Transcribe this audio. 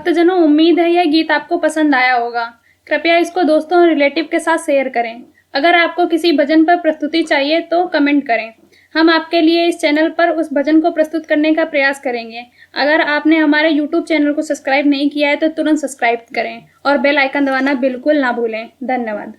भक्तजनों, उम्मीद है यह गीत आपको पसंद आया होगा। कृपया इसको दोस्तों और रिलेटिव के साथ शेयर करें। अगर आपको किसी भजन पर प्रस्तुति चाहिए तो कमेंट करें। हम आपके लिए इस चैनल पर उस भजन को प्रस्तुत करने का प्रयास करेंगे। अगर आपने हमारे YouTube चैनल को सब्सक्राइब नहीं किया है तो तुरंत सब्सक्राइब करें और बेल आइकन दबाना बिल्कुल ना भूलें। धन्यवाद।